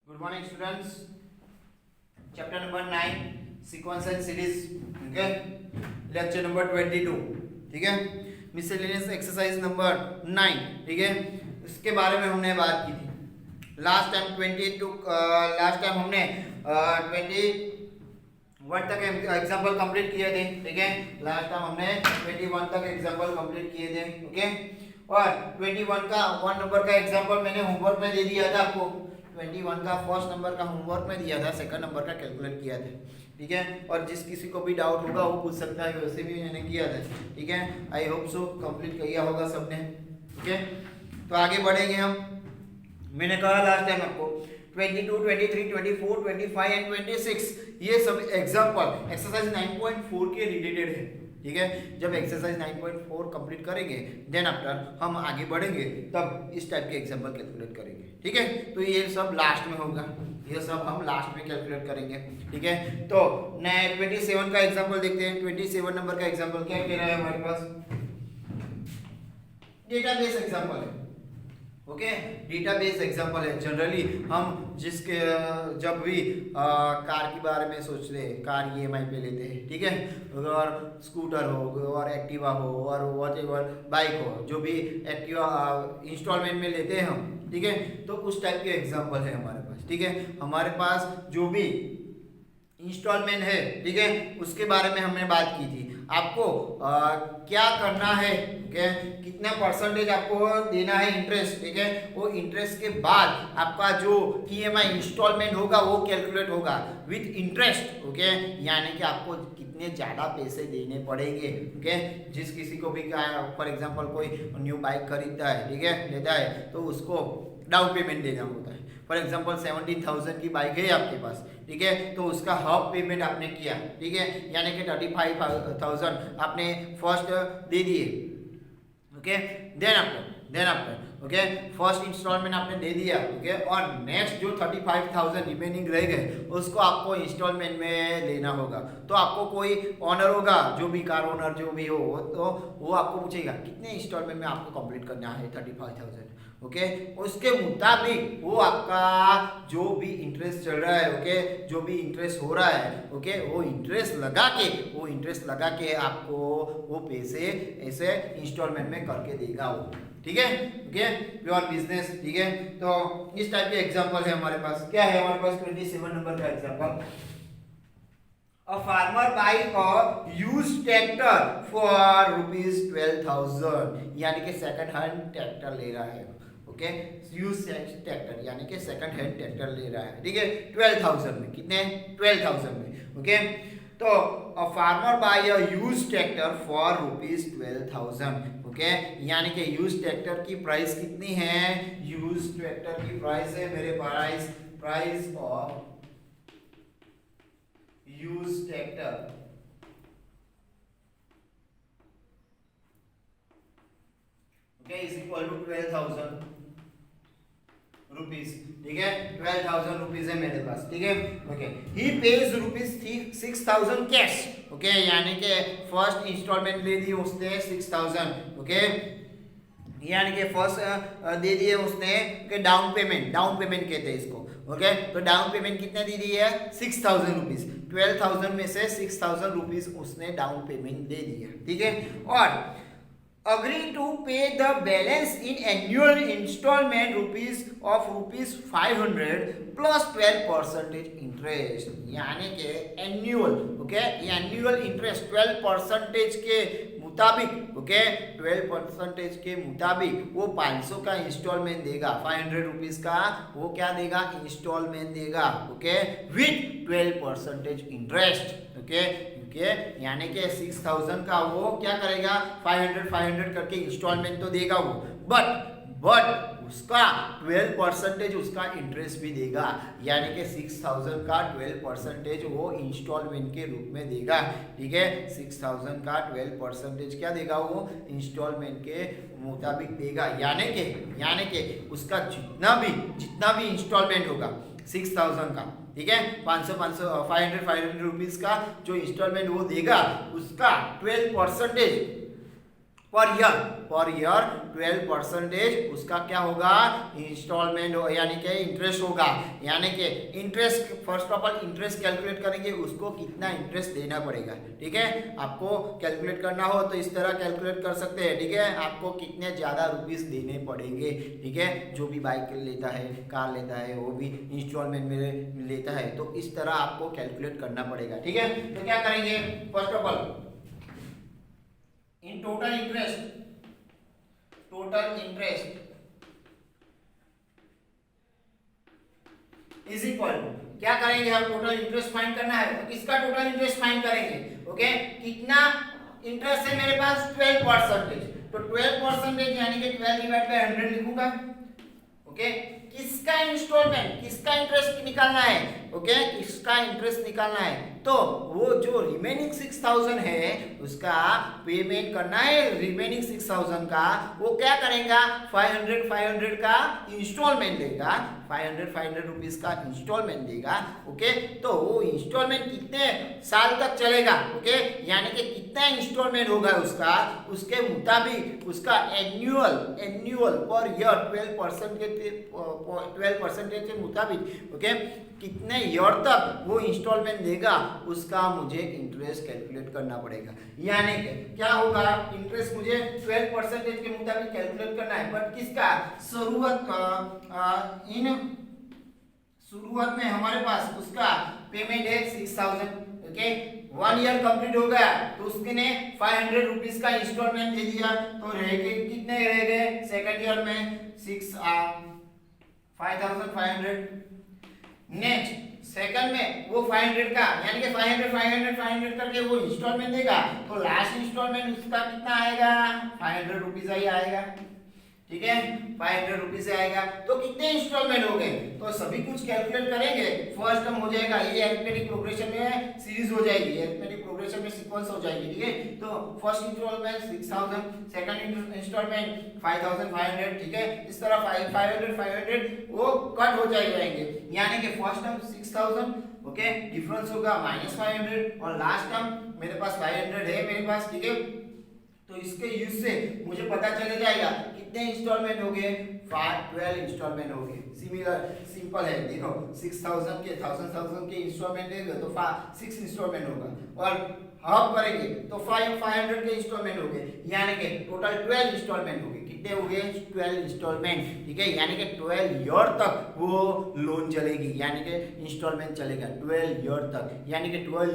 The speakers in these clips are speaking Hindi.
Good morning, students. Chapter number 9, sequence and series. Okay. Lecture number 22. ठीक है. Miscellaneous exercise number 9. ठीक है. इसके बारे में हमने बात की थी. Last time हमने 21 तक एग्जाम्पल कंप्लीट किए थे. ठीक है. लास्ट टाइम हमने 21 तक एग्जाम्पल कंप्लीट किए थे. ओके. और 21 का 1 नंबर का एग्जाम्पल मैंने होमवर्क में दे दिया था आपको. 21 का फर्स्ट नंबर का होमवर्क में दिया था, सेकंड नंबर का कैलकुलेट किया था. ठीक है. और जिस किसी को भी डाउट होगा वो पूछ सकता है, वैसे भी मैंने किया था. ठीक है. आई होप सो कंप्लीट किया होगा सबने. ठीक है. तो आगे बढ़ेंगे हम. मैंने कहा लास्ट टाइम आपको 22, 23, 24, 25 एंड 26 ये सब एग्जाम्पल एक्सरसाइज 9.4 के रिलेटेड है. ठीक है. जब एक्सरसाइज 9.4 कंप्लीट करेंगे देन आफ्टर हम आगे बढ़ेंगे, तब इस टाइप के एग्जाम्पल कैलकुलेट करेंगे. ठीक है. तो ये सब लास्ट में होगा, ये सब हम लास्ट में कैलकुलेट करेंगे. ठीक है. तो 27 का एग्जाम्पल देखते हैं. 27 नंबर का एग्जाम्पल क्या कह रहा है हमारे पास? डेटाबेस एग्जाम्पल है. ओके. डेटाबेस एग्जांपल है. जनरली हम जिसके जब भी कार के बारे में सोचते हैं, कार ईएमआई पे लेते हैं. ठीक है. और स्कूटर हो और एक्टिवा हो और व्हाटएवर बाइक हो, जो भी एक्टिवा इंस्टॉलमेंट में लेते हैं हम. ठीक है. तो उस टाइप के एग्जांपल है हमारे पास. ठीक है. हमारे पास जो भी इंस्टॉलमेंट है, ठीक है, उसके बारे में हमने बात की थी. आपको क्या करना है, ठीक है, कितना परसेंटेज आपको देना है इंटरेस्ट. ठीक है. वो इंटरेस्ट के बाद आपका जो ईएमआई इंस्टॉलमेंट होगा वो कैलकुलेट होगा विथ इंटरेस्ट. ओके. यानी कि आपको कितने ज़्यादा पैसे देने पड़ेंगे. ओके. जिस किसी को भी फॉर एग्जांपल कोई न्यू बाइक खरीदता है, ठीक है, लेता है, तो उसको डाउन पेमेंट देना होता है. फॉर एग्जांपल 17,000 की बाइक है आपके पास. ठीक है. तो उसका हाफ पेमेंट आपने किया. ठीक है. यानी कि 35,000 आपने फर्स्ट दे दिए. Okay. Then after okay first instalment आपने दे दिया. ओके. और नेक्स्ट जो 35,000 रिमेनिंग रह गए उसको आपको इंस्टॉलमेंट में लेना होगा. तो आपको कोई ऑनर होगा, जो भी कार ओनर जो भी हो, तो वो आपको पूछेगा कितने इंस्टॉलमेंट में आपको कंप्लीट करना है 35,000. ओके. उसके मुताबिक वो आपका जो भी इंटरेस्ट चल रहा है, ओके, जो भी इंटरेस्ट हो रहा है, ओके, वो इंटरेस्ट लगा के आपको वो पैसे ऐसे इंस्टॉलमेंट में करके देगा वो. ठीक है. ओके. Pure business. ठीक है. तो इस टाइप के एग्जांपल है हमारे पास. क्या है हमारे पास? 27 नंबर का example. A farmer buy a used tractor for ₹12,000. यानी कि सेकंड हैंड ट्रैक्टर ले रहा है. ओके. यूज ट्रैक्टर यानी कि सेकंड हैंड ट्रैक्टर ले रहा है. ठीक है. 12,000 में. कितने? 12,000 में. ओके. तो a farmer buy a used tractor for ₹12,000. Okay. यानी कि यूज ट्रैक्टर की प्राइस कितनी है? यूज ट्रैक्टर की प्राइस है मेरे पास price of use tractor okay is equal to 12,000 rupees. ठीक है. 12,000 रुपीज है मेरे पास. ठीक है. Okay. He pays ₹6,000 cash. Okay. यानी कि फर्स्ट इंस्टॉलमेंट ले दी उसने 6,000. ओके. यानी कि फर्स्ट दे दिए उसने कि डाउन पेमेंट कहते हैं इसको. ओके. तो डाउन पेमेंट कितने दे दी है? 6,000 रुपीज. 12,000 में से 6,000 रुपीज उसने डाउन पेमेंट दे दिया. ठीक है. और agree to pay the balance in annual installment rupees 500 plus 12% interest. यानी कि एनुअल. ओके. एनुअल इंटरेस्ट 12% के मुताबिक. ओके. 12% के मुताबिक वो 500 का इंस्टॉलमेंट देगा. 500 रुपीज का वो क्या देगा? इंस्टॉलमेंट देगा. Okay. With 12% interest. Okay. Okay. यानी कि 6,000 का वो क्या करेगा? 500 करके इंस्टॉलमेंट तो देगा वो, बट उसका 12% उसका इंटरेस्ट भी देगा. यानी कि 6,000 का 12% वो इंस्टॉलमेंट के रूप में देगा. ठीक है. 6,000 का 12% क्या देगा? वो इंस्टॉलमेंट के मुताबिक देगा. यानी कि उसका जितना भी इंस्टॉलमेंट होगा 6,000 का. ठीक है. 500 रुपीज का जो इंस्टॉलमेंट वो देगा, उसका 12% पर ईयर 12% उसका क्या होगा, इंस्टॉलमेंट यानी कि इंटरेस्ट होगा। यानी कि interest, first of all interest calculate करेंगे, उसको कितना इंटरेस्ट देना पड़ेगा। ठीक है, आपको कैलकुलेट करना हो तो इस तरह कैलकुलेट कर सकते हैं। ठीक है, आपको कितने ज़्यादा रुपीस देने पड़ेंगे। ठीक है, जो भी बाइक लेता है, कार लेता है, वो भी इंस्टॉलमेंट में लेता है, तो इस तरह आपको कैलकुलेट करना पड़ेगा। ठीक है, तो क्या करेंगे, first of all in total interest is equal to, क्या करेंगे हम, टोटल इंटरेस्ट फाइंड करना है, तो किसका टोटल इंटरेस्ट फाइंड करेंगे। ओके, कितना इंटरेस्ट है मेरे पास, 12%, तो 12% यानी कि 12 डिवाइड बाय 100 लिखूंगा। ओके, किसका इंस्टॉलमेंट, किसका इंटरेस्ट निकालना है। ओके, किसका इंटरेस्ट निकालना है, तो वो जो रिमेनिंग 6000 है उसका पेमेंट करना है। रिमेनिंग 6000 का वो क्या करेगा, 500 का इंस्टॉलमेंट देगा, 500 रुपीज का इंस्टॉलमेंट देगा। ओके, तो वो इंस्टॉलमेंट कितने साल तक चलेगा। ओके, यानी कि कितना इंस्टॉलमेंट होगा उसका, उसके मुताबिक उसका एनुअल पर ईयर 12% के मुताबिक ओके कितने ईयर तक वो इंस्टॉलमेंट देगा, उसका मुझे इंटरेस्ट कैलकुलेट करना पड़ेगा। यानी कि क्या होगा, इंटरेस्ट मुझे 12% के मुताबिक कैलकुलेट करना है, बट किसका, शुरुआत में हमारे पास उसका पेमेंट है 6000। ओके, 1 ईयर कंप्लीट हो गया तो उसने 500 रुपीज का इंस्टॉलमेंट दे दिया, तो रह गए कितने, रह गए सेकंड ईयर में 5500। नेक्स्ट सेकंड में वो 500 का, यानी कि 500 करके वो इंस्टॉलमेंट देगा, तो लास्ट इंस्टॉलमेंट उसका कितना आएगा, 500 रुपीज ही आएगा। ठीक है, 500 रुपीज से आएगा, तो कितने इंस्टॉलमेंट हो गए, तो सभी कुछ कैलकुलेट करेंगे। फर्स्ट टर्म हो जाएगा, ये अरिथमेटिक प्रोग्रेशन में सीरीज हो जाएगी, अरिथमेटिक प्रोग्रेशन में सीक्वेंस हो जाएगी। ठीक है, तो फर्स्ट इंस्टॉलमेंट 6000, सेकंड इंस्टॉलमेंट 5500। ठीक है, इस तरह 500 वो कट हो जाएंगे, यानी कि फर्स्ट टर्म 6000, ओके, डिफरेंस होगा -500, और लास्ट टर्म मेरे पास 500 है मेरे पास। ठीक है, तो इसके यूज से मुझे पता चल जाएगा कितने इंस्टॉलमेंट हो गए, 12 इंस्टॉलमेंट हो गए। सिंपल है, देखो 6000 के 1000 के इंस्टॉलमेंट देंगे तो 6 इंस्टॉलमेंट होगा, और हाफ करेंगे तो 500 के इंस्टॉलमेंट हो गए, यानी कि टोटल 12 इंस्टॉलमेंट हो गए। कितने हो गए, 12 इंस्टॉलमेंट। ठीक है, यानी कि 12 ईयर तक वो लोन चलेगी, यानी कि इंस्टॉलमेंट चलेगा 12 ईयर तक, यानी कि 12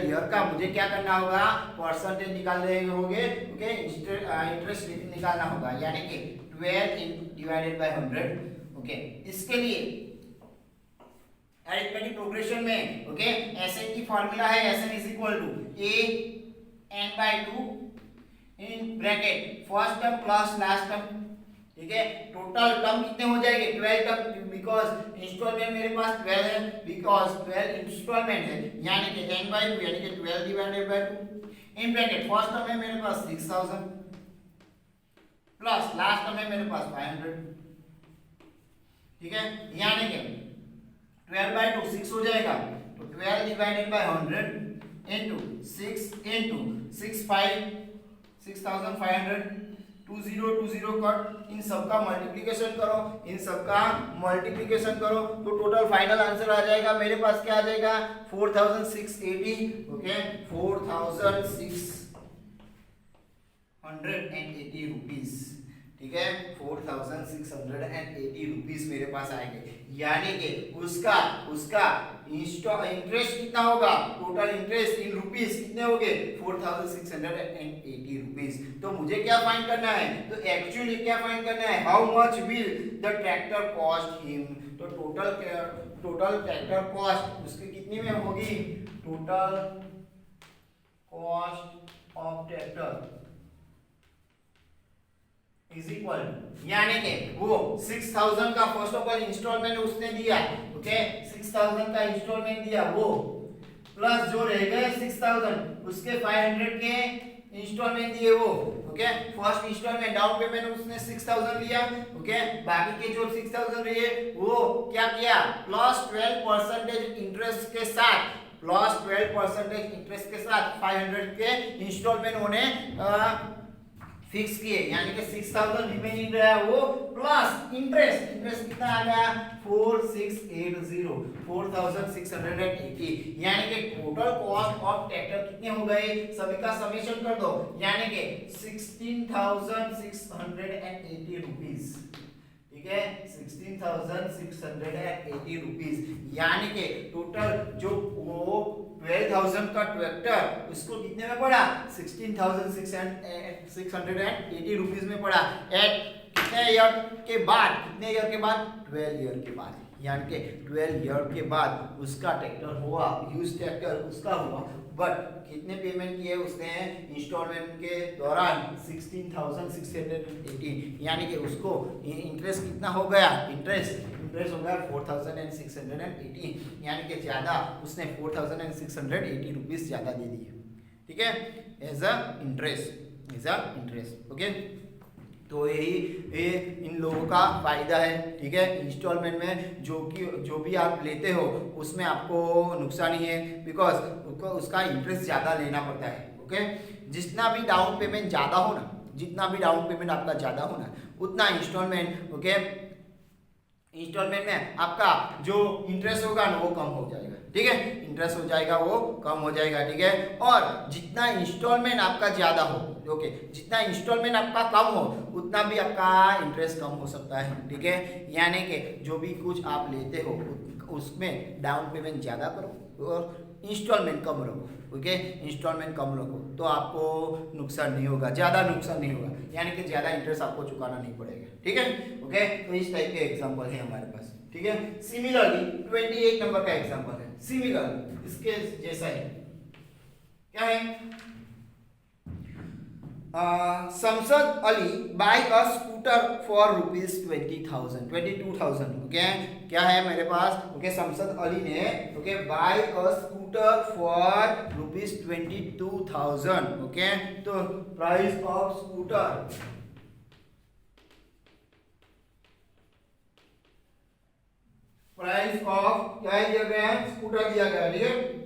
ईयर का मुझे क्या करना होगा, परसेंटेज निकाल रहे होंगे। ओके, इंटरेस्ट निकालना होगा, यानी कि 12 डिवाइडेड बाय 100। ओके, इसके लिए अरिथमेटिक प्रोग्रेशन में ओके एसएन की फार्मूला है, SN is equal to A N by 2 in bracket first term plus last term. ठीक है, टोटल टर्म कितने हो जाएंगे, 12 टर्म, बिकॉज इंस्टॉलमेंट मेरे पास 12 है, बिकॉज 12 इंस्टॉलमेंट है, यानी कि n बाय 2 यानी कि 12 divided bye 2 in bracket first term है मेरे पास 6000 प्लस लास्ट टर्म है मेरे पास 500। ठीक है, यानी कि 12 बाय 2 6 हो जाएगा, तो 12 divided by 100 into 6 into 6500 20 cut, इन सबका मल्टीप्लिकेशन करो, तो टोटल फाइनल आंसर आ जाएगा मेरे पास, क्या आ जाएगा 4680। Okay, 4680 rupees. ठीक है, 4680 रुपीस मेरे पास आएंगे, यानी कि उसका इंटरेस्ट कितना होगा, टोटल इंटरेस्ट इन रुपीस कितने हो गए 4680 रुपीस। तो मुझे क्या फाइंड करना है, तो एक्चुअली क्या फाइंड करना है, how much will the tractor cost him. तो टोटल ट्रैक्टर कॉस्ट उसकी कितनी में होगी, total cost of tractor is equal, यानी कि वो 6000 का फर्स्ट ऑफ ऑल इंस्टॉलमेंट उसने दिया। ओके, 6000 का इंस्टॉलमेंट दिया वो, प्लस जो रह गए 6000 उसके 500 के इंस्टॉलमेंट दिए वो। Okay, first instalment down payment उसने 6000 लिया। ओके, बाकी के जो 6000 रहे वो क्या किया, प्लस 12% इंटरेस्ट के साथ प्लस 12% इंटरेस्ट के साथ 500 के इंस्टॉलमेंट होने फिक्स किए, यानी कि 6000 रिमेनिंग रहा वो प्लस इंटरेस्ट कितना आ गया 4680 4680, यानी कि टोटल कॉस्ट ऑफ ट्रैक्टर कितने हो गए, सभी का समेशन कर दो, यानी कि 16,680 रुपीस। ठीक है, 16,680 रुपीस, यानी कि टोटल जो वो 12,000 का ट्रैक्टर उसको कितने में पड़ा 16,680 रुपीस में पड़ा। एट कितने ईयर के बाद, 12 ईयर के बाद, यानी कि 12 ईयर के बाद उसका ट्रैक्टर हुआ, यूज ट्रैक्टर उसका हुआ, बट कितने पेमेंट किए उसने इंस्टॉलमेंट के दौरान 16,680, यानी कि उसको इंटरेस्ट कितना हो गया, इंटरेस्ट हो गया 4,680, यानी कि ज़्यादा उसने 4,680 रुपीज़ ज़्यादा दे दिए। ठीक है, एज अ इंटरेस्ट। ओके, तो यही इन लोगों का फायदा है। ठीक है, इंस्टॉलमेंट में जो भी आप लेते हो उसमें आपको नुकसान ही है, बिकॉज उसका इंटरेस्ट ज़्यादा लेना पड़ता है। ओके, जितना भी डाउन पेमेंट ज़्यादा हो ना, जितना भी डाउन पेमेंट आपका ज़्यादा हो ना, उतना इंस्टॉलमेंट, ओके, इंस्टॉलमेंट में आपका जो इंटरेस्ट होगा ना वो कम हो जाएगा। ठीक है, इंटरेस्ट हो जाएगा वो कम हो जाएगा। ठीक है, और जितना इंस्टॉलमेंट आपका ज़्यादा हो, ओके, जितना इंस्टॉलमेंट आपका कम हो उतना भी आपका इंटरेस्ट कम हो सकता है। ठीक है, यानी कि जो भी कुछ आप लेते हो उसमें डाउन पेमेंट ज़्यादा करो और इंस्टॉलमेंट कम रखो। ओके, इंस्टॉलमेंट कम रखो तो आपको नुकसान नहीं होगा, ज़्यादा नुकसान नहीं होगा, यानी कि ज़्यादा इंटरेस्ट आपको चुकाना नहीं पड़ेगा। ठीक है, ओके, तो इस टाइप के एग्जांपल है हमारे पास। ठीक है, सिमिलरली 28 नंबर का एग्जांपल है, सिमिलर इसके जैसा है, क्या है, Shamshad Ali buy a scooter for rupees 22,000। Okay, क्या है मेरे पास, ओके, शमशद अली ने, okay, buy a scooter for rupees 22,000। Okay, तो price of scooter, price of क्या दिया गया है, स्कूटर दिया गया है, ठीक है,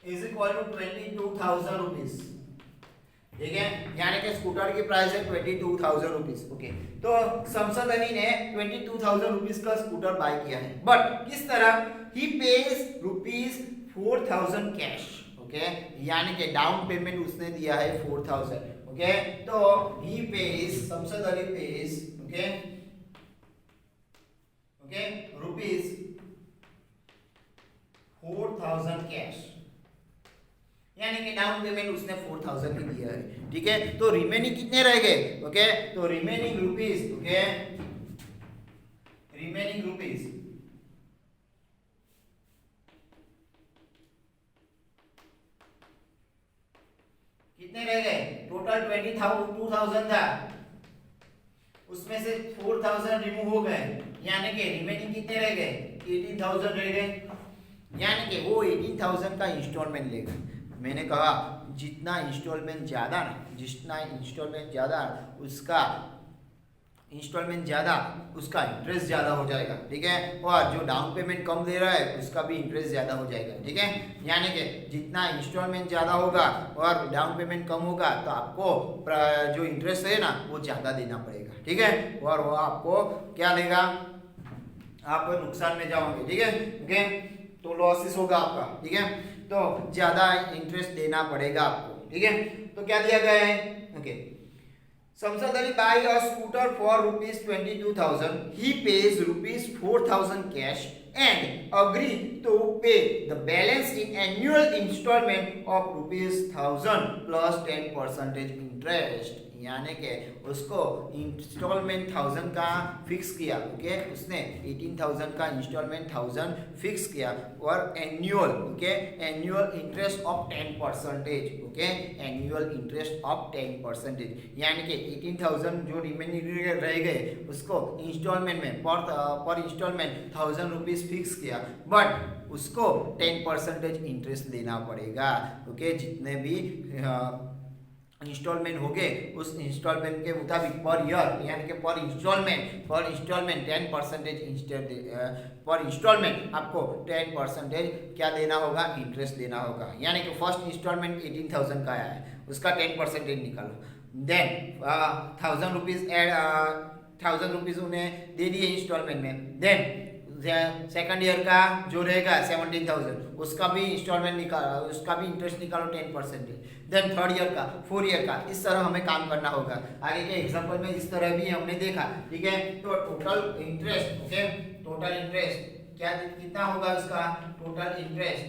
इज इक्वल टू 22,000 रुपीज। ठीक है, यानी कि स्कूटर की प्राइस है 22,000 रुपीज। ओके, तो शमशद अली ने 22,000 रुपीज का स्कूटर बाय किया है, बट किस तरह, ही पेज रुपीज 4,000 कैश। ओके, यानी कि डाउन पेमेंट उसने दिया है 4,000। ओके, तो he pays, Shamshad Ali pays, okay, okay, rupees 4,000 cash, यानी कि डाउन पेमेंट उसने 4,000 ही दिया है। ठीक है, तो रिमेनिंग कितने रह गए, ओके, तो remaining rupees, okay, remaining rupees कितने रह गए, टोटल 22,000 था, उसमें से 4,000 रिमूव हो गए, यानी कि रिमेनिंग कितने रह गए, 18,000 रह गए, यानी कि वो 18,000 का इंस्टॉलमेंट लेगा। मैंने कहा जितना इंस्टॉलमेंट ज़्यादा ना, जितना इंस्टॉलमेंट ज़्यादा उसका इंस्टॉलमेंट ज़्यादा उसका इंटरेस्ट ज़्यादा हो जाएगा। ठीक है, और जो डाउन पेमेंट कम दे रहा है उसका भी इंटरेस्ट ज़्यादा हो जाएगा। ठीक है, यानी कि जितना इंस्टॉलमेंट ज़्यादा होगा और डाउन पेमेंट कम होगा तो आपको जो इंटरेस्ट है ना वो ज़्यादा देना पड़ेगा। ठीक है, और वो आपको क्या देगा, आप नुकसान में जाओगे। ठीक है, ओके, तो लॉसेस होगा आपका। ठीक है, तो ज़्यादा इंटरेस्ट देना पड़ेगा आपको। ठीक है, तो क्या दिया गया है, okay, Shamshad Ali buy a scooter for rupees 22,000, he pays rupees 4,000 cash and agree to pay the balance in annual installment of rupees 1,000 plus 10% interest, यानी कि उसको इंस्टॉलमेंट 1,000 का फिक्स किया। ओके, उसने 18,000 का इंस्टॉलमेंट 1,000 फिक्स किया और annual, okay, annual interest of 10%। Okay, annual interest of 10%, यानी कि 18,000 जो रिमेनिंग रह गए उसको इंस्टॉलमेंट में पर इंस्टॉलमेंट 1,000 रुपीज़ फिक्स किया, बट उसको 10% इंटरेस्ट देना पड़ेगा। ओके, जितने भी इंस्टॉलमेंट हो गए, उस इंस्टॉलमेंट के मुताबिक पर ईयर यानी कि पर इंस्टॉलमेंट 10% पर इंस्टॉलमेंट आपको 10% क्या देना होगा, इंटरेस्ट देना होगा। यानी कि फर्स्ट इंस्टॉलमेंट 18,000 का आया है, उसका 10% निकालो। देन 1,000 रुपीज़ एड 1,000 रुपीज़ उन्हें दे दिए इंस्टॉलमेंट में। देन सेकंड ईयर का जो रहेगा 17,000, उसका भी इंस्टॉलमेंट निकालो, उसका भी इंटरेस्ट निकालो 10%। देन थर्ड ईयर का, फोर्थ ईयर का, इस तरह हमें काम करना होगा। आगे के एग्जांपल में इस तरह भी हमने देखा, ठीक है। तो total interest, okay, total interest क्या कितना होगा, उसका टोटल इंटरेस्ट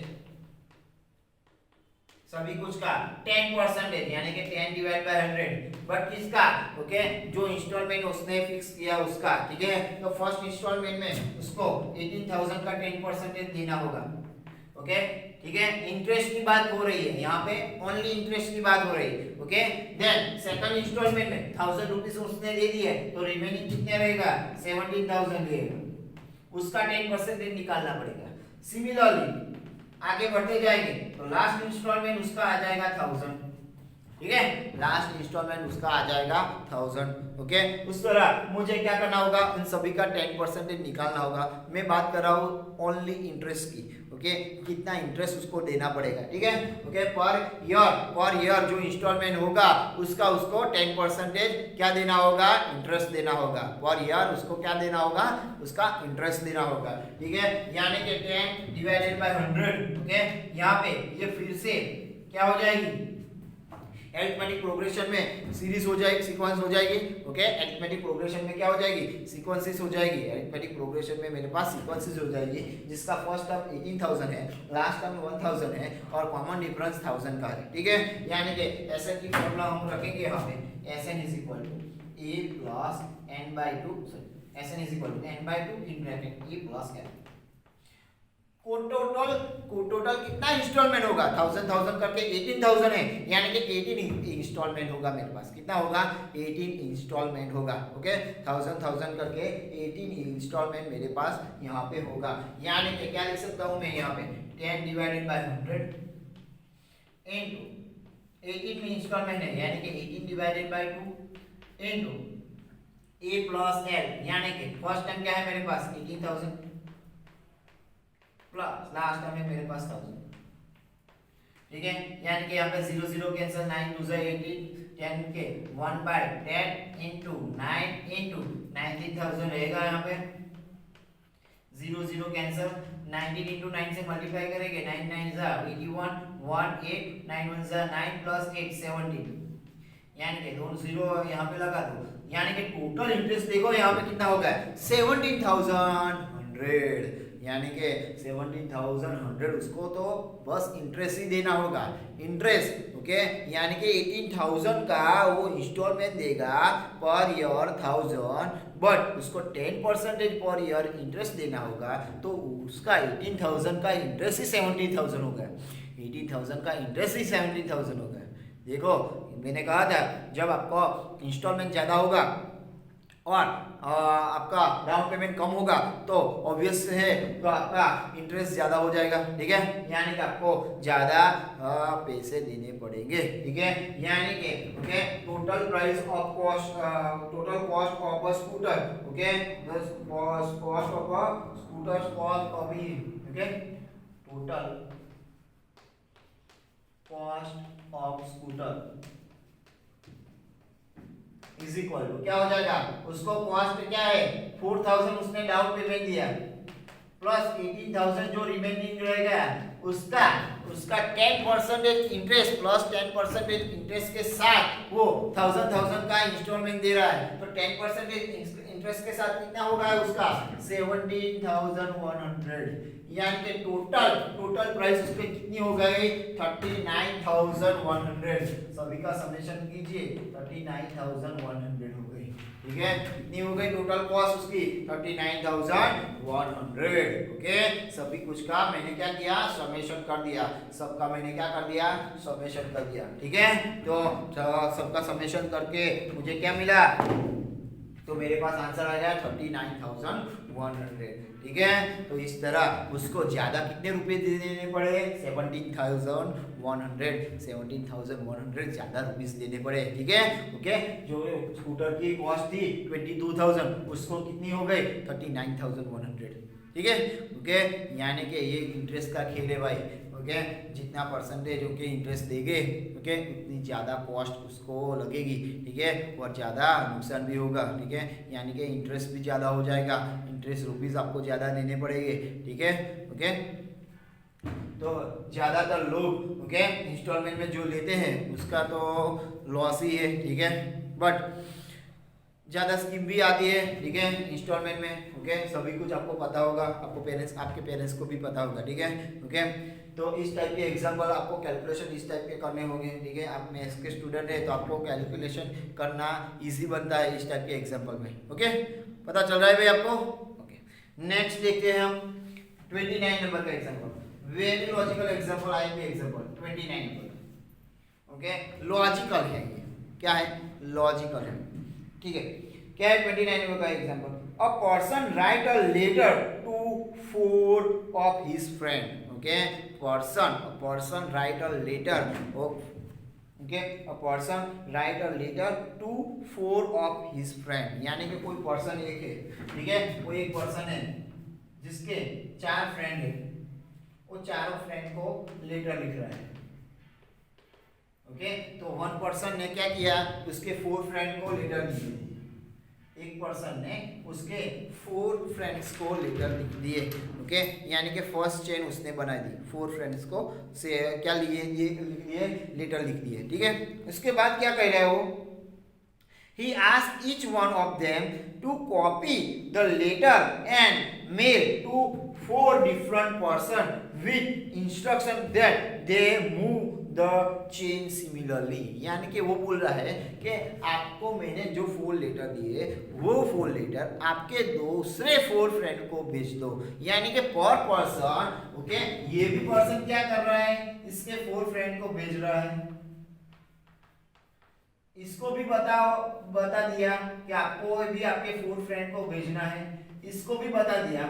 सभी कुछ का 10% यानी कि 10 डिवाइड बाय 100, बट किसका, ओके, जो इंस्टॉलमेंट उसने फिक्स किया उसका, ठीक है। तो फर्स्ट इंस्टॉलमेंट में उसको 18,000 का 10% देना होगा, ओके, ठीक है। इंटरेस्ट की बात हो रही है यहाँ पे, ओनली इंटरेस्ट की बात हो रही है, ओके। देन सेकंड इंस्टॉलमेंट में 1,000 रुपीज उसने दे दिए, तो रिमेनिंग कितने रहेगा, 17,000 रहेगा, उसका 10% निकालना पड़ेगा। सिमिलरली आगे बढ़ते जाएंगे तो लास्ट इंस्टॉलमेंट उसका आ जाएगा 1,000, ठीक है, लास्ट इंस्टॉलमेंट उसका आ जाएगा 1,000, ओके। उस तरह मुझे क्या करना होगा, उन सभी का 10% निकालना होगा। मैं बात कर रहा हूँ ओनली इंटरेस्ट की, ओके, कितना इंटरेस्ट उसको देना पड़ेगा, ठीक है, ओके। पर ईयर जो इंस्टॉलमेंट होगा उसका उसको 10% क्या देना होगा, इंटरेस्ट देना होगा। पर ईयर उसको क्या देना होगा, उसका इंटरेस्ट देना होगा, ठीक है। यानी कि 10 डिवाइडेड बाय 100, ओके। यहाँ पे ये फिर से क्या हो जाएगी, अरिथमेटिक प्रोग्रेशन में सीरीज हो जाएगी, सीक्वेंस हो जाएगी, ओके। अरिथमेटिक प्रोग्रेशन में क्या हो जाएगी, सीक्वेंसेस हो जाएगी। अरिथमेटिक प्रोग्रेशन में मेरे पास सीक्वेंसेस हो जाएगी, जिसका फर्स्ट टर्म 18,000 है, लास्ट टर्म 1,000 है और कॉमन डिफरेंस 1,000 का है, ठीक है। यानी कि एसएन की फॉर्मूला हम रखेंगे यहाँ पे, SN is equal to a plus n/2, SN is equal to n/2 in bracket a plus n। Total कितना इंस्टॉलमेंट होगा, 1,000 करके 18,000 है, यानी कि 18 इंस्टॉलमेंट होगा मेरे पास। कितना होगा, 18 इंस्टॉलमेंट होगा, ओके। 1,000 करके 18 इंस्टॉलमेंट मेरे पास यहाँ पे होगा। यानी कि क्या लिख सकता हूँ मैं यहाँ पे, 10 डिवाइडेड बाय 100 इनटू 18 में इंस्टॉलमेंट है, यानी कि 18 divided by 2 into a plus l, यानी कि फर्स्ट टाइम क्या है मेरे पास 18,000 प्लस लास्ट टाइम है मेरे पास 1,000, ठीक है। यानी कि यहाँ पे 0 0 कैंसिल, 9 2 18, 10 के 1/10 इनटू 9 इनटू 19,000 रहेगा। यहाँ पे 0 0 कैंसिल, 19 इनटू 9 से मल्टीप्लाई करेंगे, 9 9 जा 81, 1 8, 9 1 जा 9 प्लस 8 17, यानी कि दोनों 0 यहाँ पे लगा दो। यानी कि टोटल इंटरेस्ट देखो यहाँ पे कितना होगा, 17,100, यानी कि 17,100 उसको तो बस इंटरेस्ट ही देना होगा, इंटरेस्ट, ओके। यानी कि 18,000 का वो इंस्टॉलमेंट देगा पर ईयर 1,000, बट उसको 10% पर ईयर इंटरेस्ट देना होगा, तो उसका 18,000 का इंटरेस्ट ही 17,000 होगा, 18,000 का इंटरेस्ट ही 17,000 होगा। देखो मैंने कहा था जब आपको इंस्टॉलमेंट ज़्यादा होगा और आपका डाउन पेमेंट कम होगा तो ऑब्वियस है तो आपका इंटरेस्ट ज़्यादा हो जाएगा, ठीक है। यानी कि आपको ज़्यादा पैसे देने पड़ेंगे, ठीक है। यानी कि okay, total price of cost, total cost of a scooter, okay, cost of a scooter cost अभी, okay, total cost of scooter is equal to क्या हो जाएगा, उसको कॉस्ट क्या है 4,000 उसने डाउन पेमेंट दिया प्लस 18,000 जो रिमेनिंग रहेगा उसका 10% इंटरेस्ट प्लस 10% इंटरेस्ट के साथ वो 1,000 का इंस्टॉलमेंट दे रहा है, तो 10% इंटरेस्ट के साथ कितना होगा उसका 17,100, यानी कि टोटल प्राइस उस पे कितनी हो गई 39,100। सभी का समेशन कीजिए, 39,100 हो गई, ठीक है। कितनी हो गई टोटल कॉस्ट उसकी 39,100, ओके। सभी कुछ का मैंने क्या किया, समेशन कर दिया, सबका मैंने क्या कर दिया, समेशन कर दिया, ठीक है। तो सबका समेशन करके मुझे क्या मिला, तो मेरे पास आंसर आ गया 39,100। ठीक है। तो इस तरह उसको ज्यादा कितने रुपए देने पड़े, 17,100 ज्यादा रुपीस देने पड़े, ठीक है। ओके, जो स्कूटर की कॉस्ट थी 22,000, उसको कितनी हो गई 39,100, ठीक है। ओके, यानी कि ये इंटरेस्ट का खेल है भाई। ओके, जितना परसेंटेज ओके इंटरेस्ट देंगे ओके उतनी ज़्यादा कॉस्ट उसको लगेगी, ठीक है, और ज़्यादा नुकसान भी होगा, ठीक है। यानी कि इंटरेस्ट भी ज़्यादा हो जाएगा, इंटरेस्ट रुपीज़ आपको ज़्यादा देने पड़ेंगे, ठीक है। ओके, तो ज़्यादातर लोग ओके इंस्टॉलमेंट में जो लेते हैं उसका तो लॉस ही है, ठीक है। बट ज़्यादा स्कीम भी आती है, ठीक है, इंस्टॉलमेंट में। ओके, सभी कुछ आपको पता होगा, आपके पेरेंट्स को भी पता होगा, ठीक है। ओके, तो इस टाइप के एग्जाम्पल आपको कैलकुलेशन इस टाइप के करने होंगे, ठीक है। आप मैथ्स के स्टूडेंट है तो आपको कैलकुलेशन करना इजी बनता है इस टाइप के एग्जाम्पल में। ओके, पता चल रहा है भाई आपको। ओके, नेक्स्ट देखते हैं हम 29 नंबर का एग्जाम्पल। वेरी लॉजिकल एग्जाम्पल आएंगे, एग्जाम्पल 29 नंबर। ओके, लॉजिकल है ये, क्या है, लॉजिकल है, ठीक है। क्या है 29 नंबर का example, a person write a letter to 4 of his friend. Okay, person write a letter, okay, a person write a letter to 4 of his friend, यानी कि कोई पर्सन एक है, ठीक है, कोई एक पर्सन है जिसके 4 फ्रेंड है, वो चारों फ्रेंड को लेटर लिख रहा है। ओके, तो वन पर्सन ने क्या किया, उसके 4 फ्रेंड को लेटर लिख दिए, एक पर्सन ने उसके 4 फ्रेंड्स को लेटर लिख दिए। ओके, यानी कि फर्स्ट चेन उसने बना दी, 4 फ्रेंड्स को से क्या लिए, ये लिख दिए, लेटर लिख दिए, ठीक है। उसके बाद क्या कह रहा है वो, he asked each one of them to copy the letter and mail to 4 different persons with instruction that they move the chain similarly, यानी कि वो बोल रहा है कि आपको मैंने जो 4 लेटर दिए वो 4 लेटर आपके दूसरे 4 फ्रेंड को भेज दो, यानी कि पर पर्सन। ओके, ये भी पर्सन क्या कर रहा है, इसके 4 फ्रेंड को भेज रहा है, इसको भी बता दिया कि आपको भी आपके 4 फ्रेंड को भेजना है, इसको भी बता दिया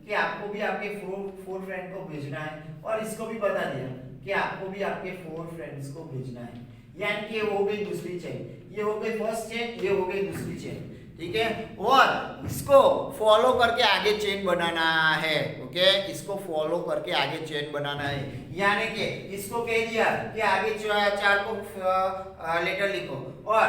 कि आपको भी आपके 4 फ्रेंड को भेजना है, और इसको भी बता दिया कि आपको भी आपके 4 फ्रेंड्स को भेजना है। यानी कि ये हो गई दूसरी चेन, ये हो गई फर्स्ट चेन, ये हो गई दूसरी चेन, ठीक है। और इसको फॉलो करके आगे चेन बनाना है। ओके, इसको फॉलो करके आगे चेन बनाना है, यानी कि इसको कह दिया कि आगे 4 को लेटर लिखो, और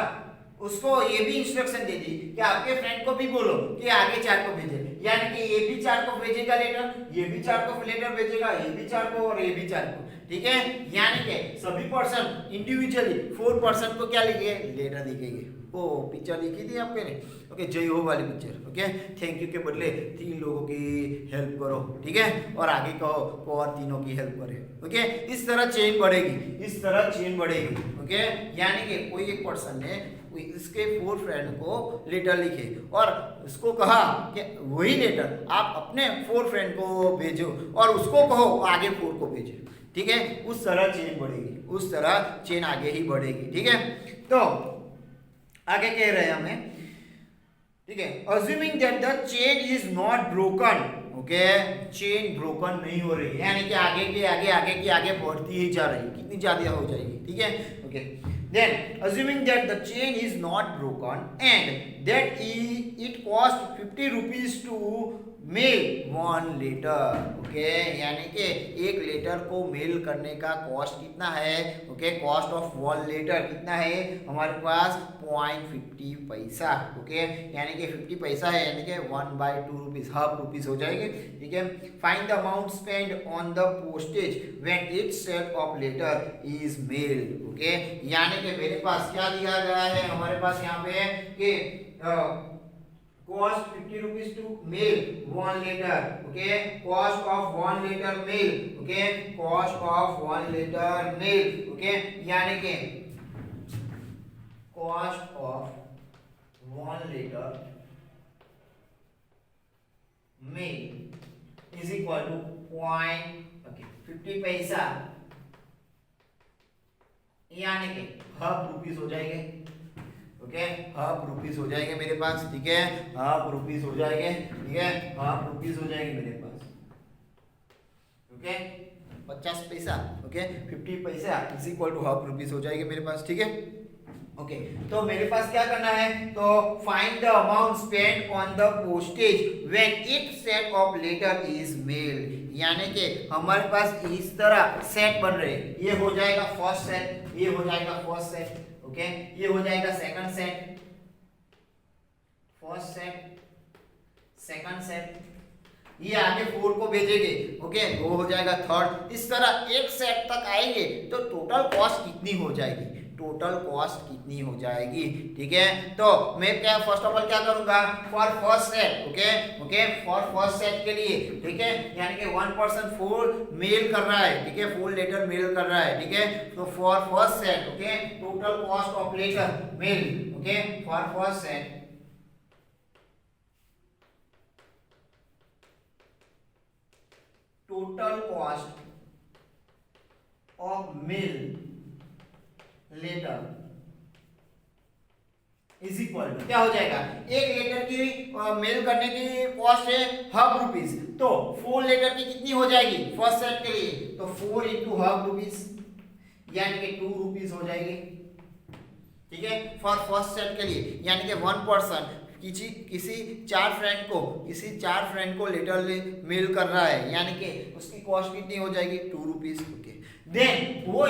उसको ये भी इंस्ट्रक्शन दे दी कि आपके फ्रेंड को भी बोलो कि आगे 4 को भेजे, यानी कि ये भी 4 को भेजेगा लेटर, ये भी 4 को लेटर भेजेगा, ये भी 4 को और ये भी 4 को, ठीक है। यानी कि सभी पर्सन इंडिविजुअली 4 पर्सन को क्या लिखेंगे, लेटर लिखेंगे। ओ पिक्चर लिखी थी आपके ने, ओके, जय हो वाली पिक्चर। ओके, थैंक यू के बदले 3 लोगों की हेल्प करो, ठीक है, और आगे कहो को और तीनों की हेल्प करे। ओके, इस तरह चेन बढ़ेगी, इस तरह चेन बढ़ेगी। ओके, यानी कि कोई एक पर्सन ने इसके 4 फ्रेंड को लेटर लिखे और उसको कहा कि वही लेटर आप अपने 4 फ्रेंड को भेजो, और उसको कहो आगे 4 को भेजे, ठीक है। उस तरह चेन बढ़ेगी, उस तरह चेन आगे ही बढ़ेगी, ठीक है। तो आगे कह रहे हैं हमें, ठीक है, assuming that the chain is not broken. Okay, chain broken नहीं हो रही है, यानी कि आगे की आगे बढ़ती ही जा रही है, कितनी ज्यादा हो जाएगी, ठीक है। Okay, then assuming that the chain is not broken and that it cost 50 rupees to mail 1 letter. Okay, यानी कि एक लेटर को मेल करने का कॉस्ट कितना है, ओके, कॉस्ट ऑफ 1 लेटर कितना है हमारे पास 0.50 पैसा। ओके, यानी कि 50 पैसा है, यानी कि 1/2 रुपीज, हाफ रुपीज हो जाएंगे, ठीक है। Find the amount spend on the postage when each set of letter is mailed. Okay, यानी कि मेरे पास क्या दिया गया है, हमारे पास यहाँ पे कि cost 50 rupees to mail 1 letter. Okay, cost of 1 letter mail. Okay, cost of 1 letter mail. Okay, यानी कि cost of 1 letter mail is equal to 50 पैसा, यानी कि हाफ रुपीस हो जाएंगे। ओके, हाफ रुपीज हो जाएंगे मेरे पास, ठीक है, हाफ रुपीज हो जाएंगे, ठीक है, हाफ रुपीज हो जाएंगे मेरे पास, ओके, 50 पैसा, okay, 50 paisa is equal to half rupees हो जाएंगे मेरे पास, ठीक है। ओके, तो मेरे पास क्या करना है, तो find the amount spend on the postage when it set of letter is mailed, यानी कि हमारे पास इस तरह सेट बन रहे, ये हो जाएगा फर्स्ट सेट, ये हो जाएगा फर्स्ट सेट, ओके, ये हो जाएगा second set, first set, second set, ये आगे 4 को भेजेंगे, ओके, वो हो जाएगा थर्ड, इस तरह 8 सेट तक आएंगे तो टोटल कॉस्ट कितनी हो जाएगी, टोटल कॉस्ट कितनी हो जाएगी, ठीक है। तो मैं क्या फर्स्ट ऑफ ऑल क्या करूंगा, for first set, okay okay, for first set के लिए, ठीक है, यानी कि 1% 4 मेल कर रहा है, ठीक है, 4 लेटर मेल कर रहा है, ठीक है, तो for first set, okay, total cost of letter mail, okay, for first set, total cost of mail letter is equal to क्या हो जाएगा, एक लेटर की मेल करने की कॉस्ट है हाफ रुपीज, तो 4 लेटर की कितनी हो जाएगी फर्स्ट सेट के लिए, तो 4 इंटू हाफ रुपीज यानी कि 2 रुपीज हो जाएगी, ठीक है, फॉर फर्स्ट सेट के लिए, यानी कि 1% किसी 4 फ्रेंड को लेटर मेल कर रहा है, यानी कि उसकी कॉस्ट कितनी हो जाएगी 2 रुपीज, ओके। देन वो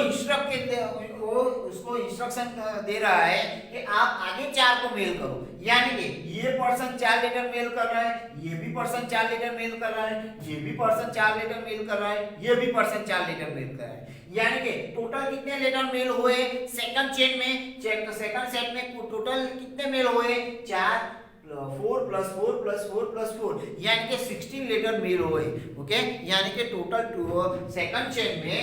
उसको इंस्ट्रक्शन दे रहा है कि आप आगे 4 को मेल करो, यानी कि ये पर्सन 4 लेटर मेल कर रहा है, ये भी पर्सन 4 लेटर मेल कर रहा है, ये भी पर्सन 4 लेटर मेल कर रहा है, ये भी पर्सन 4 लेटर मेल कर रहा है, यानी कि टोटल कितने लेटर मेल हुए सेकंड चेन में, सेकंड सेट में टोटल कितने मेल हुए 4 4 प्लस 4 प्लस 4 प्लस 4 यानी कि 16 लेटर मेल हुए, ओके, यानी कि टोटल सेकंड चेन में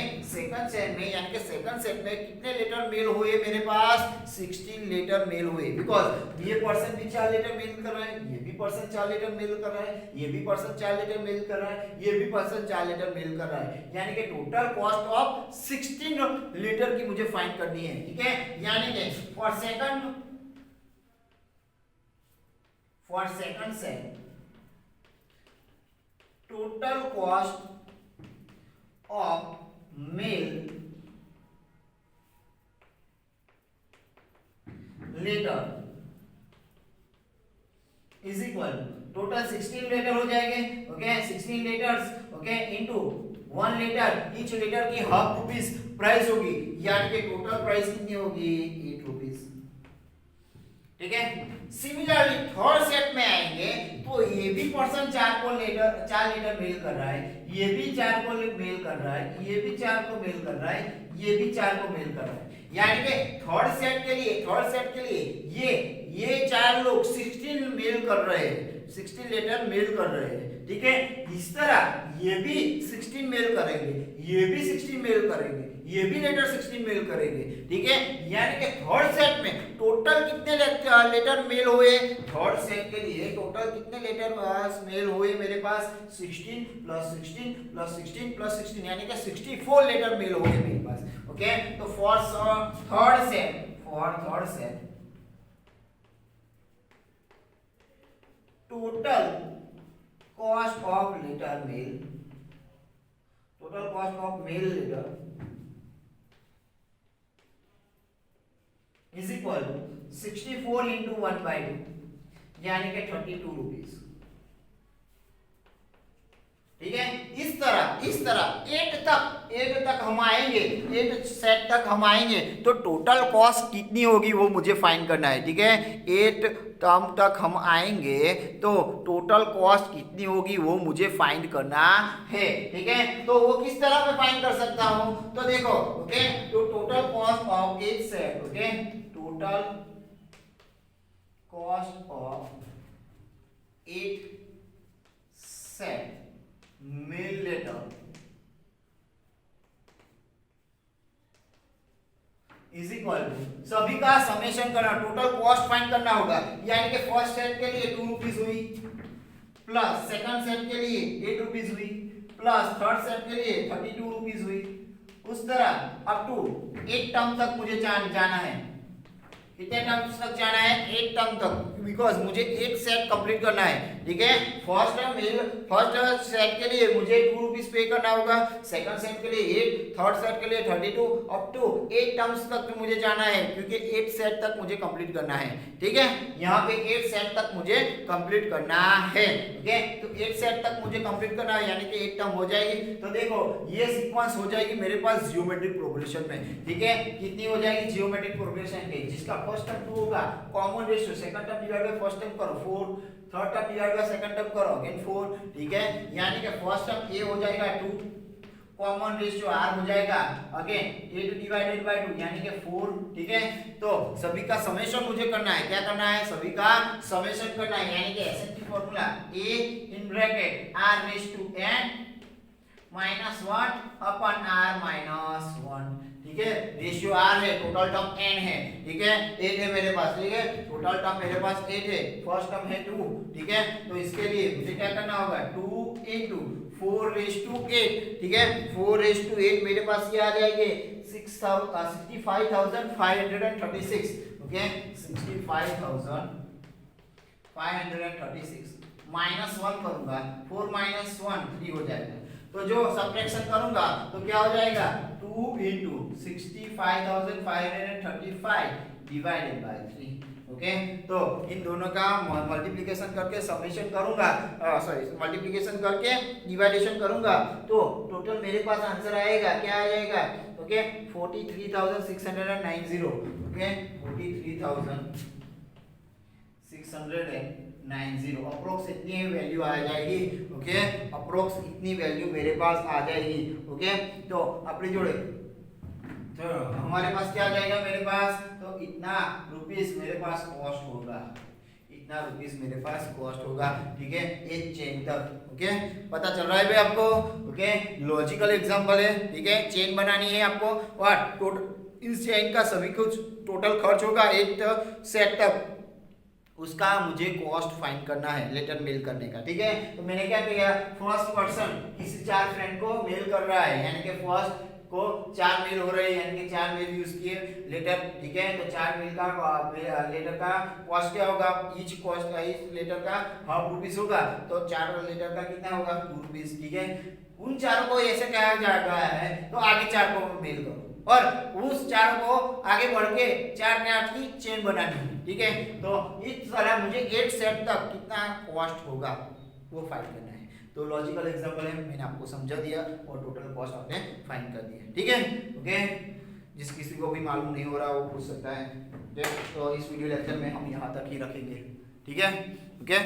यानी कि सेकंड सेट में कितने लेटर मेल हुए मेरे पास 16 लेटर मेल हुए, बिकॉज ये पर्सन भी 4 लेटर मेल कर रहा है, ये भी पर्सन 4 लेटर मेल कर रहा है, ये भी पर्सन 4 लेटर मेल कर रहा है, ये भी पर्सन 4 लेटर मेल कर रहा है, यानी कि टोटल कॉस्ट ऑफ 16 लेटर की मुझे फाइंड करनी है, ठीक है, यानी कि for second set total cost of mail letter is equal total 16 letter हो जाएंगे, okay, 16 letters, okay, into 1 letter, each letter की हाफ रुपीस प्राइस होगी, यानी कि टोटल प्राइस कितनी होगी 8 रुपीस, ठीक है। सिमिलरली थर्ड सेट में आएंगे तो ये भी पर्सन 4 लेटर मेल कर रहा है, ये भी 4 को मेल कर रहा है, ये भी 4 को मेल कर रहा है, ये भी 4 को मेल कर रहा है, यानी कि थर्ड सेट के लिए ये 4 लोग 16 मेल कर रहे हैं, 16 लेटर मेल कर रहे हैं, ठीक है, इस तरह ये भी 16 मेल करेंगे, ये भी 16 मेल करेंगे, ये भी लेटर 16 मेल करेंगे, ठीक है, यानी कि थर्ड सेट में टोटल कितने लेटर मेल हुए, थर्ड सेट के लिए टोटल कितने लेटर मेल हुए मेरे पास 16 प्लस 16 प्लस 16 प्लस 16 यानी कि 64 लेटर मेल हुए मेरे पास, ओके। तो for third set total cost of mail letter is equal to 64 into 1/2 यानी कि 32 रुपीज, ठीक है। इस तरह 8 तक हम आएंगे, 8 सेट तक हम आएंगे तो टोटल कॉस्ट कितनी होगी वो मुझे फाइंड करना है, ठीक है। 8 टर्म तक हम आएंगे तो टोटल कॉस्ट कितनी होगी वो मुझे फाइंड करना है, ठीक है। तो वो किस तरह मैं फाइंड कर सकता हूं, तो देखो, ओके, तो total cost of each set, okay, total cost of 8 set mail letter is equal to सभी का समेशन करना, टोटल कॉस्ट फाइंड करना होगा, यानी कि फर्स्ट सेट के लिए 2 रुपीज हुई, प्लस सेकंड सेट के लिए 8 रुपीज हुई, प्लस थर्ड सेट के लिए 32 रुपीज हुई, उस तरह अप टू 8 टर्म तक मुझे जाना है, कितने टर्म्स तक जाना है? 8 टर्म तक, बिकॉज मुझे 8 सेट कंप्लीट करना है, ठीक है। फर्स्ट सेट के लिए मुझे 2 रुपीस पे करना होगा, सेकंड सेट के लिए 8, थर्ड सेट के लिए 32, अप टू 8 टर्म्स तक मुझे जाना है, क्योंकि 8 सेट तक मुझे कंप्लीट करना है, ठीक है। यहाँ पे 8 सेट तक मुझे कंप्लीट करना है, ठीक है। तो 8 सेट तक मुझे कंप्लीट करना है, यानी कि 8 टर्म हो जाएगी। तो देखो ये सीक्वेंस हो जाएगी मेरे पास जियोमेट्रिक प्रोग्रेशन में, ठीक है। कितनी हो जाएगी जियोमेट्रिक प्रोग्रेशन की? जिसका फर्स्ट टर्म 2 होगा, common ratio second term divide by first term करो 4, third term divide by second term करो अगेन 4, ठीक है। यानी कि फर्स्ट टर्म a हो जाएगा 2, कॉमन रेशियो r हो जाएगा अगेन a2 डिवाइडेड बाय 2 यानी कि 4, ठीक है। तो सभी का समेशन मुझे करना है, क्या करना है? सभी का समेशन करना है, यानी कि एसएनटी formula a in bracket r raise to n minus 1 upon r minus 1, ठीक है। रेशियो r है, टोटल टर्म n है, ठीक है। 8 है मेरे पास, ठीक है। टोटल टर्म मेरे पास 8 है, फर्स्ट टर्म है 2, ठीक है। तो इसके लिए मुझे क्या करना होगा? 2 into 4 raised to 8, ठीक है। 4 raised to 8 मेरे पास ये आ जाएंगे 65,536, ओके। 65,536 माइनस 1 करूंगा, 4 माइनस 1 3 हो जाएगा। तो जो सब्ट्रैक्शन करूंगा तो क्या हो जाएगा? 2 into 65,535 डिवाइडेड बाय 3, ओके। तो इन दोनों का मल्टीप्लिकेशन करके समेशन करूंगा, मल्टीप्लिकेशन करके डिवाइडेशन करूंगा, तो टोटल मेरे पास आंसर आएगा, क्या आ जाएगा? ओके 43,690, ओके 43,690 अप्रोक्स इतनी वैल्यू आ जाएगी, ओके। अप्रोक्स इतनी वैल्यू मेरे पास आ जाएगी, ओके। तो अपने जोड़े तो हमारे पास क्या आ जाएगा? मेरे पास तो इतना रुपीस मेरे पास कॉस्ट होगा, इतना रुपीस मेरे पास कॉस्ट होगा, ठीक है। एक चेन तक, ओके। पता चल रहा है भाई आपको? ओके लॉजिकल एग्जांपल है, ठीक है। चेन बनानी है आपको और टोटल इस चेन का सभी कुछ टोटल खर्च होगा 8 सेट तक, उसका मुझे कॉस्ट फाइंड करना है लेटर मेल करने का, ठीक है। तो मैंने क्या किया? फर्स्ट पर्सन किसी 4 फ्रेंड को मेल कर रहा है, यानी कि फर्स्ट को 4 मेल हो रहे हैं, यानी कि 4 मेल यूज किए लेटर, ठीक है। तो 4 मेल का लेटर का कॉस्ट क्या होगा? ईच कॉस्ट का इस लेटर का हाफ रुपीस होगा, तो 4 लेटर का कितना होगा? 2 रुपीस, ठीक है। उन 4 को ऐसे कहा जा रहा है, तो आगे 4 को मेल करो और उस 4 को आगे बढ़ के 4 के 8 की चेन बनानी है, ठीक है। तो इस तरह मुझे 8 सेट तक कितना कॉस्ट होगा वो फाइंड करना है। तो लॉजिकल एग्जांपल है, मैंने आपको समझा दिया और टोटल कॉस्ट आपने फाइंड कर दिया, ठीक है। ओके जिस किसी को भी मालूम नहीं हो रहा वो पूछ सकता है, तो इस वीडियो लेक्चर में हम यहाँ तक ही रखेंगे, ठीक है। ओके